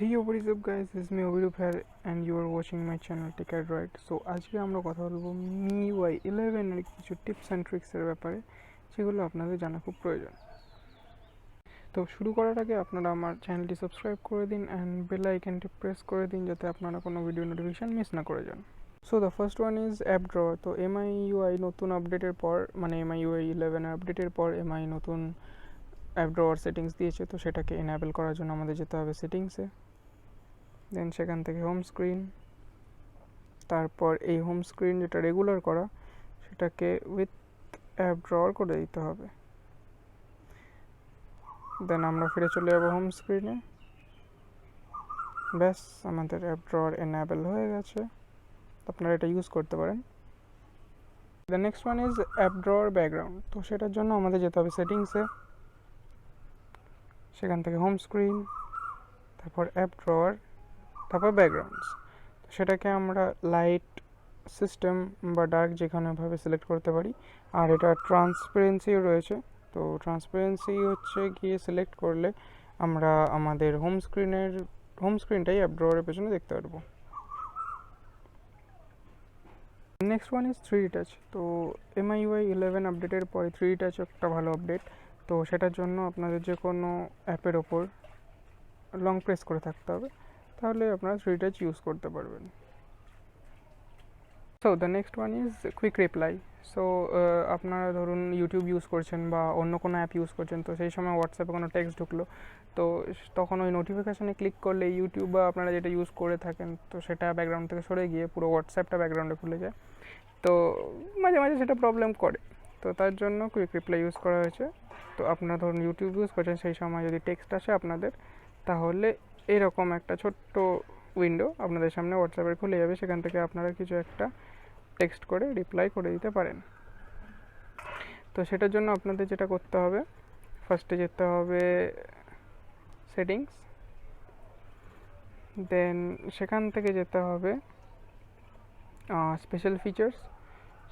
Hey, what is up guys, this is me Ovirup here and you are watching my channel TechAdroit. So আজকে আমরা কথা বলবো MIUI 11 এর কিছু tips and ট্রিক্সের ব্যাপারে যেগুলো আপনাদের জানা খুব প্রয়োজন। তো শুরু করার আগে আপনারা আমার চ্যানেলটি সাবস্ক্রাইব করে দিন অ্যান্ড বেল আইকনটি প্রেস করে দিন যাতে আপনারা কোনো ভিডিও নোটিফিকেশন মিস না করে যান। So the first one is app drawer. তো MIUI নতুন আপডেটের পর মানে MIUI 11 আপডেটের পর MI নতুন অ্যাপ ড্রয়ার সেটিংস দিয়েছে, তো সেটাকে এনেবল করার জন্য আমাদের যেতে হবে সেটিংসে, দেন সেখান থেকে হোম স্ক্রিন, তারপর এই হোম স্ক্রিন যেটা রেগুলার করা সেটাকে উইথ অ্যাপ ড্রয়ার করে দিতে হবে। দেন আমরা ফিরে চলে যাবো হোম স্ক্রিনে। ব্যাস, আমাদের অ্যাপ ড্রয়ার এনেবল হয়ে গেছে, আপনারা এটা ইউজ করতে পারেন। The next one is app drawer background. তো সেটার জন্য আমাদের যেতে হবে সেটিংসে, সেখান থেকে হোম স্ক্রিন, তারপর অ্যাপ ড্রয়ার, তারপর ব্যাকগ্রাউন্ডস। তো সেটাকে আমরা লাইট, সিস্টেম বা ডার্ক যেখানেভাবে সিলেক্ট করতে পারি। আর এটা ট্রান্সপারেন্সিও রয়েছে। তো ট্রান্সপারেন্সি হচ্ছে গিয়ে সিলেক্ট করলে আমরা আমাদের হোম স্ক্রিনটাই অ্যাপ ড্রয়ারের পেছনে দেখতে পারবো। Next one is 3D touch. তো MIUI 11 আপডেটের পরে 3D টাচ একটা ভালো আপডেট। তো সেটার জন্য আপনাদের যে কোনো অ্যাপের ওপর লং প্রেস করে থাকতে হবে, তাহলে আপনারা 3D টাচ ইউজ করতে পারবেন। So the next one is quick reply. So আপনারা ধরুন ইউটিউব ইউজ করছেন বা অন্য কোনো অ্যাপ ইউজ করছেন, তো সেই সময় হোয়াটসঅ্যাপে কোনো টেক্সট ঢুকলো, তো তখন ওই নোটিফিকেশানে ক্লিক করলে ইউটিউব বা আপনারা যেটা ইউজ করে থাকেন তো সেটা ব্যাকগ্রাউন্ড থেকে সরে গিয়ে পুরো হোয়াটসঅ্যাপটা ব্যাকগ্রাউন্ডে খুলে যায়। তো মাঝে মাঝে সেটা প্রবলেম করে, তো তার জন্য কুইক রিপ্লাই ইউজ করা হয়েছে। তো আপনারা ধরুন ইউটিউব ইউজ করছেন, সেই সময় যদি টেক্সট আসে আপনাদের, তাহলে এরকম একটা ছোট্ট উইন্ডো আপনাদের সামনে হোয়াটসঅ্যাপের খুলে যাবে, সেখান থেকে আপনারা কিছু একটা টেক্সট করে রিপ্লাই করে দিতে পারেন। তো সেটার জন্য আপনাদের যেটা করতে হবে, ফার্স্টে যেতে হবে সেটিংস, দেন সেখান থেকে যেতে হবে স্পেশাল ফিচার্স,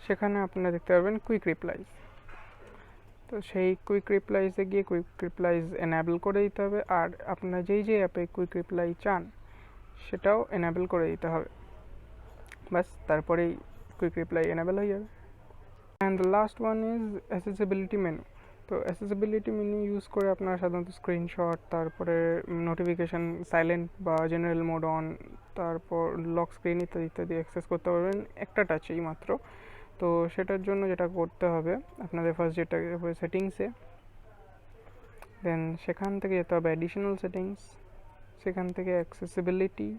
সেখানে আপনারা দেখতে পারবেন কুইক রিপ্লাইজ। তো সেই কুইক রিপ্লাইজে গিয়ে কুইক রিপ্লাইজ এনেবল করে দিতে হবে, আর আপনারা যেই অ্যাপে কুইক রিপ্লাই চান সেটাও এনেবল করে দিতে হবে। বাস, তারপরেই কুইক রিপ্লাই এনেবল হয়ে যাবে। And the last one is accessibility menu. তো অ্যাসেসিবিলিটি মেনু ইউজ করে আপনারা সাধারণত স্ক্রিনশট, তারপরে নোটিফিকেশান সাইলেন্ট বা জেনারেল মোড অন, তারপর লক স্ক্রিন ইত্যাদি ইত্যাদি অ্যাক্সেস করতে পারবেন একটা টাচেই মাত্র। তো সেটার জন্য যেটা করতে হবে আপনাদের, ফার্স্ট যেটা হবে সেটিংসে, দেন সেখান থেকে যেতে হবে অ্যাডিশনাল সেটিংস, সেখান থেকে অ্যাক্সেসিবিলিটি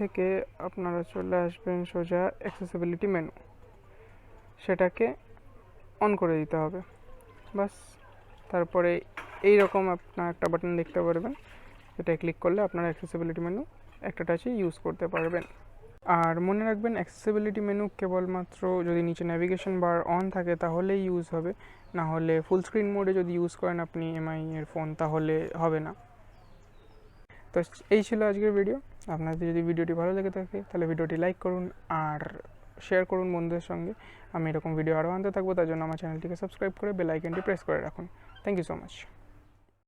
থেকে আপনারা চলে আসবেন সোজা অ্যাক্সেসিবিলিটি মেনু, সেটাকে অন করে দিতে হবে। বাস, তারপরে এইরকম আপনার একটা বাটন দেখতে পারবেন, এটা ক্লিক করলে আপনারা অ্যাক্সেসিবিলিটি মেনু একটা টাচে ইউজ করতে পারবেন। আর মনে রাখবেন, অ্যাক্সেসিবিলিটি মেনু কেবলমাত্র যদি নিচে ন্যাভিগেশন বার অন থাকে তাহলেই ইউজ হবে, না হলে ফুল স্ক্রিন মোডে যদি ইউজ করেন আপনি MI এর ফোন তাহলে হবে না। তো এই ছিল আজকের ভিডিও। আপনাদের যদি ভিডিওটি ভালো লেগে থাকে তাহলে ভিডিওটি লাইক করুন আর শেয়ার করুন বন্ধুদের সঙ্গে। আমি এরকম ভিডিও আরও আনতে থাকবো, তার জন্য আমার চ্যানেলটিকে সাবস্ক্রাইব করে বেল আইকনটি প্রেস করে রাখুন। Thank you so much.